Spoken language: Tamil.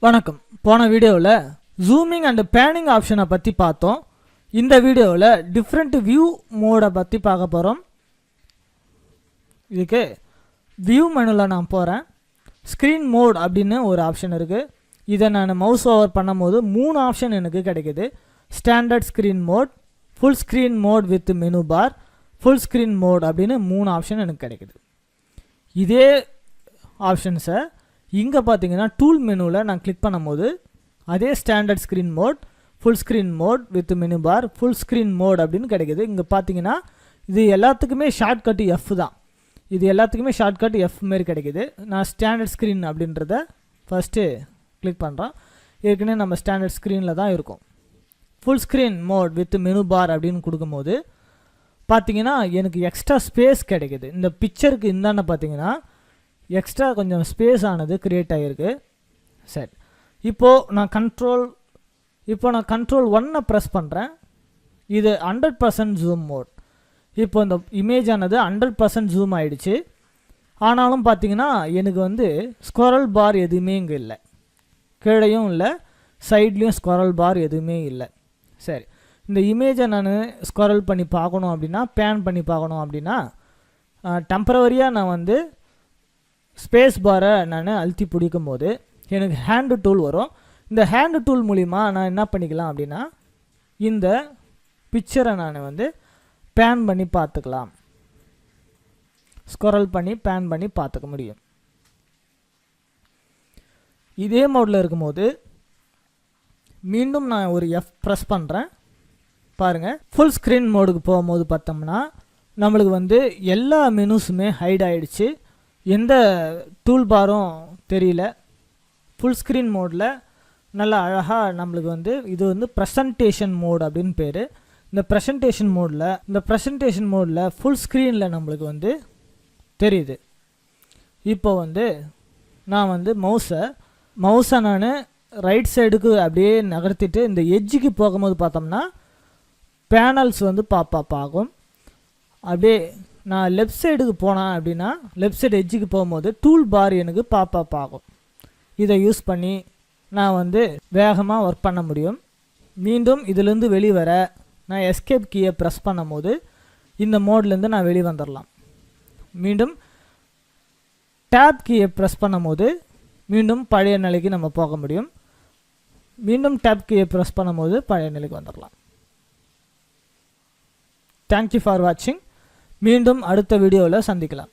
வணக்கம். போன வீடியோவில் ஜூமிங் அண்ட் பேனிங் ஆப்ஷனை பற்றி பார்த்தோம். இந்த வீடியோவில் டிஃப்ரெண்ட் வியூ மோடை பற்றி பார்க்க போகிறோம். இதுக்கு வியூ மெனுவில் நான் போகிறேன். ஸ்க்ரீன் மோட் அப்படின்னு ஒரு ஆப்ஷன் இருக்குது. இதை நான் மவுஸ் ஓவர் பண்ணும்போது 3 ஆப்ஷன் எனக்கு கிடைக்குது. Standard screen mode, full screen mode with menu bar, full screen mode அப்படின்னு 3 ஆப்ஷன் எனக்கு கிடைக்குது. இதே ஆப்ஷன்ஸை இங்கே பார்த்தீங்கன்னா டூல் மெனுவில் நான் கிளிக் பண்ணும்போது அதே standard screen mode, full screen mode with menu bar, full screen mode அப்படின்னு கிடைக்குது. இங்கே பார்த்தீங்கன்னா இது எல்லாத்துக்குமே ஷார்ட்கட் எஃப் தான். இது எல்லாத்துக்குமே ஷார்ட்கட் எஃப் மாரி கிடைக்குது. நான் ஸ்டாண்டர்ட் ஸ்க்ரீன் அப்படின்றத ஃபஸ்ட்டு கிளிக் பண்ணுறோம். ஏற்கனவே நம்ம ஸ்டாண்டர்ட் ஸ்க்ரீனில் தான் இருக்கும். Full screen mode with menu bar அப்படின்னு கொடுக்கும்போது பார்த்தீங்கன்னா எனக்கு எக்ஸ்ட்ரா ஸ்பேஸ் கிடைக்குது. இந்த பிக்சருக்கு இந்தாண்ட பார்த்தீங்கன்னா எக்ஸ்ட்ரா கொஞ்சம் ஸ்பேஸ் ஆனது க்ரியேட் ஆகிருக்கு. சரி, இப்போது நான் கண்ட்ரோல் 1 ப்ரெஸ் பண்ணுறேன். இது 100% ஜூம் மோட். இப்போ இந்த இமேஜ் ஆனது 100% ஜூம் ஆகிடுச்சு. ஆனாலும் பார்த்தீங்கன்னா எனக்கு ஸ்குரல் பார் எதுவுமே இங்கே இல்லை, கீழேயும் இல்லை, சைட்லேயும் ஸ்குரல் பார் எதுவுமே இல்லை. சரி, இந்த இமேஜை நான் ஸ்குரல் பண்ணி பார்க்கணும் அப்படின்னா, பேன் பண்ணி பார்க்கணும் அப்படின்னா டெம்பரவரியாக நான் ஸ்பேஸ் பாரை நான் அழுத்தி பிடிக்கும் போது எனக்கு ஹேண்டு டூல் வரும். இந்த ஹேண்டு டூல் மூலிமா நான் என்ன பண்ணிக்கலாம் அப்படின்னா இந்த பிக்சரை நான் பேன் பண்ணி பார்த்துக்கலாம், ஸ்குரல் பண்ணி பேன் பண்ணி பார்த்துக்க முடியும். இதே மோடில் இருக்கும்போது மீண்டும் நான் ஒரு எஃப் ப்ரெஸ் பண்ணுறேன். பாருங்கள், ஃபுல் ஸ்க்ரீன் மோடுக்கு போகும்போது பார்த்தோம்னா நம்மளுக்கு எல்லா மெனுஸுமே ஹைட் ஆகிடுச்சு. எந்த டூல் பாரும் தெரியல. ஃபுல் ஸ்க்ரீன் மோடில் நல்லா அழகாக நம்மளுக்கு இது ப்ரெசன்டேஷன் மோட் அப்படின்னு பேர். இந்த ப்ரெசன்டேஷன் மோடில் ஃபுல் ஸ்க்ரீனில் நம்மளுக்கு தெரியுது. இப்போ நான் மவுஸை நான் ரைட் சைடுக்கு அப்படியே நகர்த்திட்டு இந்த எட்ஜுக்கு போகும்போது பார்த்தோம்னா பேனல்ஸ் பாப்பப் ஆகும். அப்படியே நான் லெஃப்ட் சைடுக்கு போனேன் அப்படின்னா லெஃப்ட் சைடு எட்ஜுக்கு போகும்போது டூல் பார் எனக்கு பாப்பப் ஆகும். இதை யூஸ் பண்ணி நான் வேகமாக ஒர்க் பண்ண முடியும். மீண்டும் இதிலேருந்து வெளிவர நான் எஸ்கேப் கீயை ப்ரெஸ் பண்ணும்போது இந்த மோட்லேருந்து நான் வெளியே வந்துடலாம். மீண்டும் டேப் கீயை ப்ரெஸ் பண்ணும்போது மீண்டும் பழைய நிலைக்கு நம்ம போக முடியும். மீண்டும் டேப் கீயை ப்ரெஸ் பண்ணும்போது பழைய நிலைக்கு வந்துடலாம். தேங்க்யூ ஃபார் வாட்சிங். மீண்டும் அடுத்த வீடியோவில் சந்திக்கலாம்.